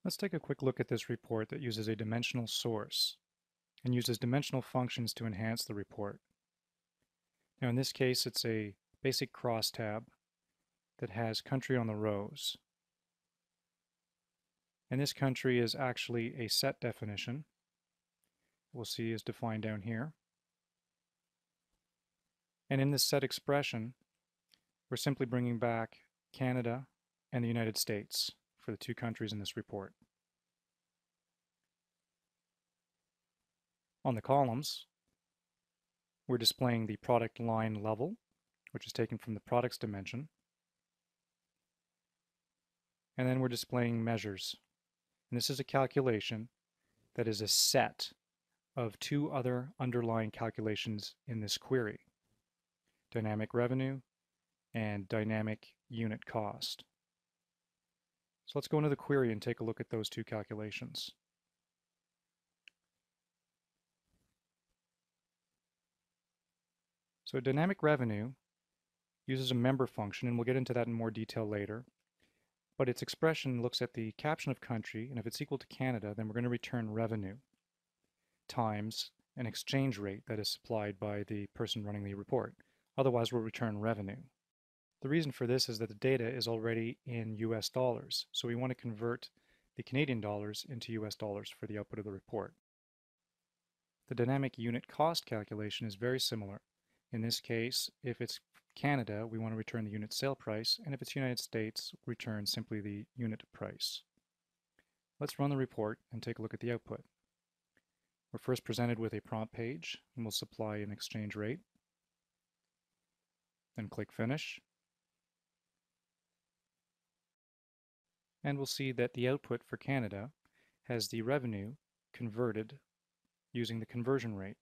Let's take a quick look at this report that uses a dimensional source and uses dimensional functions to enhance the report. Now in this case, it's a basic crosstab that has country on the rows. And this country is actually a set definition. We'll see is defined down here. And in this set expression, we're simply bringing back Canada and the United States for the two countries in this report. On the columns, we're displaying the product line level, which is taken from the products dimension. And then we're displaying measures. And this is a calculation that is a set of two other underlying calculations in this query: dynamic revenue and dynamic unit cost. So let's go into the query and take a look at those two calculations. So dynamic revenue uses a member function, and we'll get into that in more detail later. But its expression looks at the caption of country, and if it's equal to Canada, then we're going to return revenue times an exchange rate that is supplied by the person running the report. Otherwise, we'll return revenue. The reason for this is that the data is already in US dollars, so we want to convert the Canadian dollars into US dollars for the output of the report. The dynamic unit cost calculation is very similar. In this case, if it's Canada, we want to return the unit sale price, and if it's United States, return simply the unit price. Let's run the report and take a look at the output. We're first presented with a prompt page, and we'll supply an exchange rate. Then click Finish. And we'll see that the output for Canada has the revenue converted using the conversion rate.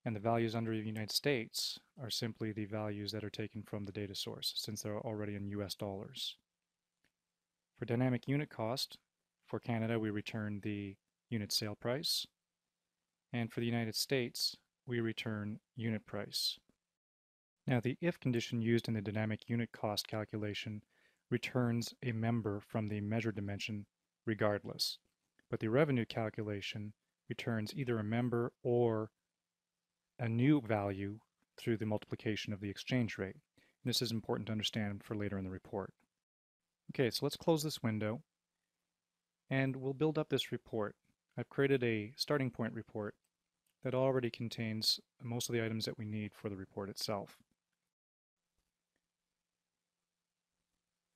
And the values under the United States are simply the values that are taken from the data source, since they're already in US dollars. For dynamic unit cost, for Canada, we return the unit sale price. And for the United States, we return unit price. Now, the if condition used in the dynamic unit cost calculation returns a member from the measure dimension regardless. But the revenue calculation returns either a member or a new value through the multiplication of the exchange rate. And this is important to understand for later in the report. Okay, so let's close this window and we'll build up this report. I've created a starting point report that already contains most of the items that we need for the report itself.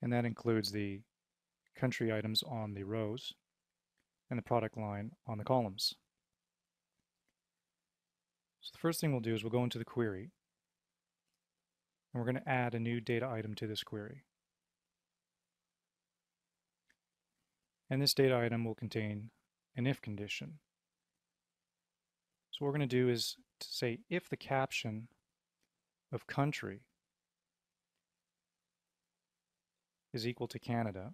And that includes the country items on the rows and the product line on the columns. So the first thing we'll do is we'll go into the query, and we're going to add a new data item to this query. And this data item will contain an if condition. So what we're going to do is to say if the caption of country is equal to Canada,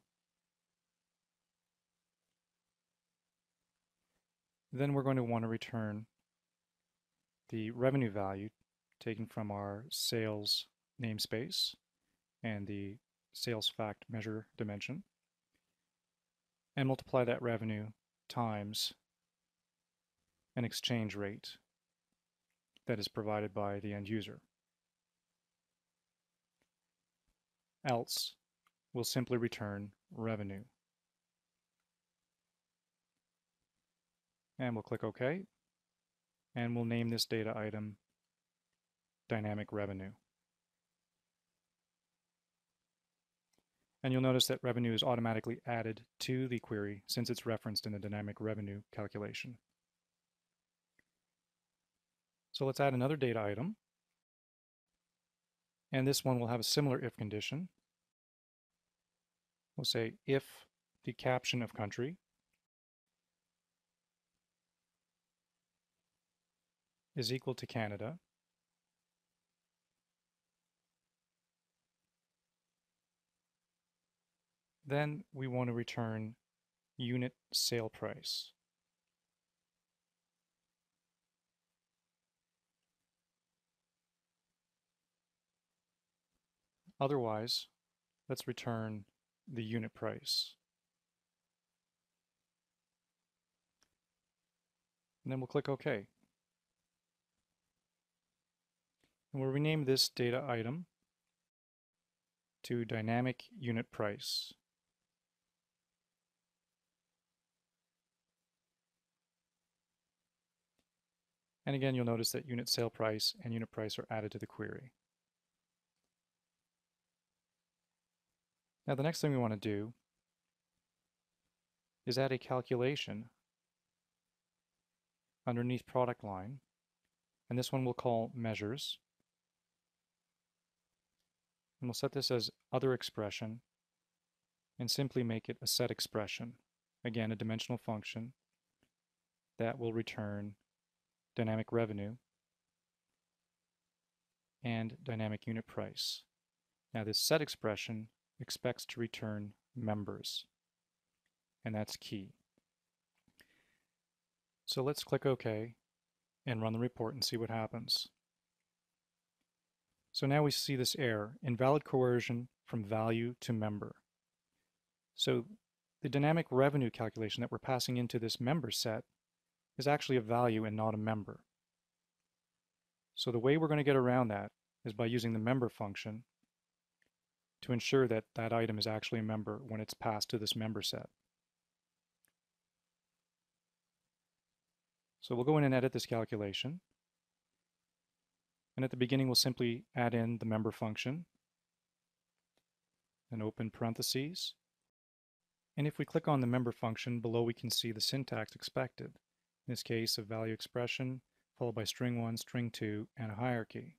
then we're going to want to return the revenue value taken from our sales namespace and the sales fact measure dimension, and multiply that revenue times an exchange rate that is provided by the end user. Else, we'll simply return revenue. And we'll click OK. And we'll name this data item dynamic revenue. And you'll notice that revenue is automatically added to the query since it's referenced in the dynamic revenue calculation. So let's add another data item. And this one will have a similar if condition. We'll say if the caption of country is equal to Canada, then we want to return unit sale price. Otherwise, let's return the unit price. and then we'll click OK. And we'll rename this data item to dynamic unit price. And again, you'll notice that unit sale price and unit price are added to the query. Now the next thing we want to do is add a calculation underneath product line, and this one we'll call measures. And we'll set this as other expression and simply make it a set expression. Again, a dimensional function that will return dynamic revenue and dynamic unit price. Now this set expression expects to return members, and that's key. So let's click OK and run the report and see what happens. So now we see this error, invalid coercion from value to member. So the dynamic revenue calculation that we're passing into this member set is actually a value and not a member. So the way we're going to get around that is by using the member function to ensure that that item is actually a member when it's passed to this member set. So we'll go in and edit this calculation. And at the beginning, we'll simply add in the member function and open parentheses. And if we click on the member function, below we can see the syntax expected. In this case, a value expression followed by string 1, string 2, and a hierarchy.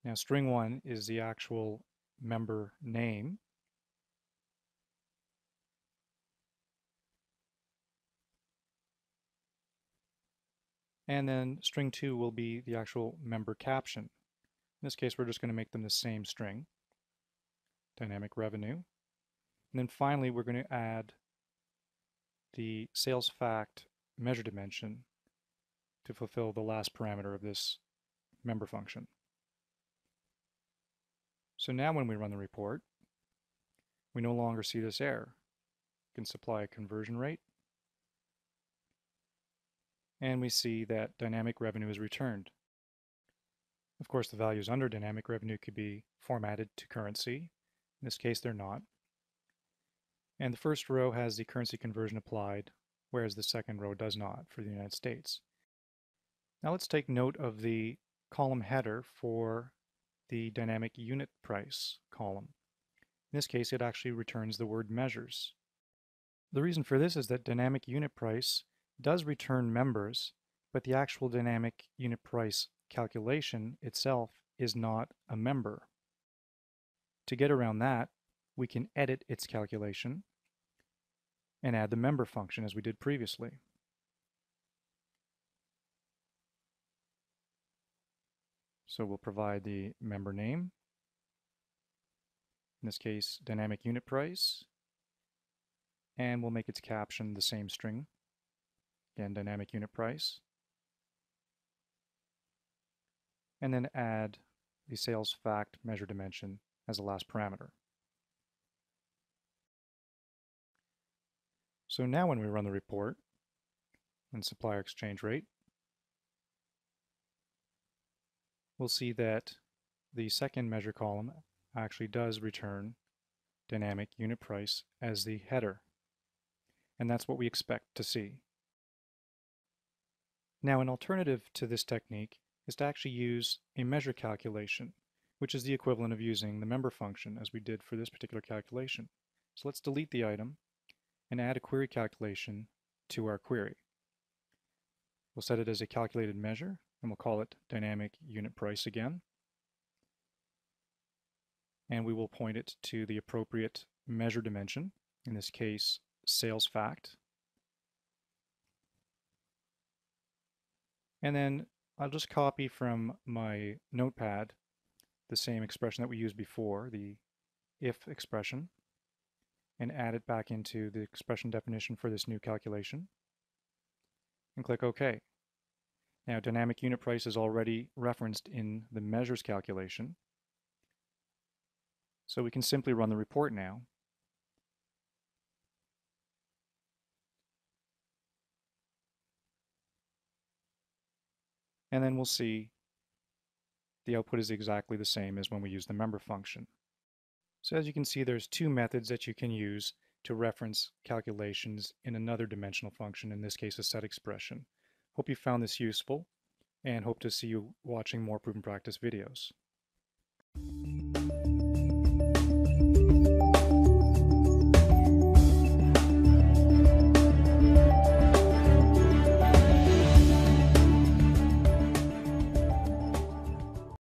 Now string 1 is the actual member name. And then string 2 will be the actual member caption. In this case, we're just going to make them the same string, dynamic revenue. And then finally, we're going to add the sales fact measure dimension to fulfill the last parameter of this member function. So now when we run the report, we no longer see this error. We can supply a conversion rate, and we see that dynamic revenue is returned. Of course, the values under dynamic revenue could be formatted to currency. In this case, they're not. And the first row has the currency conversion applied, whereas the second row does not for the United States. Now let's take note of the column header for the dynamic unit price column. In this case, it actually returns the word measures. The reason for this is that dynamic unit price does return members, but the actual dynamic unit price calculation itself is not a member. To get around that, we can edit its calculation and add the member function as we did previously. So we'll provide the member name, in this case dynamic unit price, and we'll make its caption the same string, again dynamic unit price, and then add the sales fact measure dimension as the last parameter. So now when we run the report and supplier exchange rate, we'll see that the second measure column actually does return dynamic unit price as the header. And that's what we expect to see. Now, an alternative to this technique is to actually use a measure calculation, which is the equivalent of using the member function as we did for this particular calculation. So let's delete the item and add a query calculation to our query. We'll set it as a calculated measure, and we'll call it dynamic unit price again. And we will point it to the appropriate measure dimension, in this case, sales fact. And then I'll just copy from my notepad the same expression that we used before, the if expression, and add it back into the expression definition for this new calculation, and click OK. Now, dynamic unit price is already referenced in the measures calculation, so we can simply run the report now. And then we'll see the output is exactly the same as when we use the member function. So as you can see, there's two methods that you can use to reference calculations in another dimensional function, in this case a set expression. Hope you found this useful, and hope to see you watching more proof and practice videos.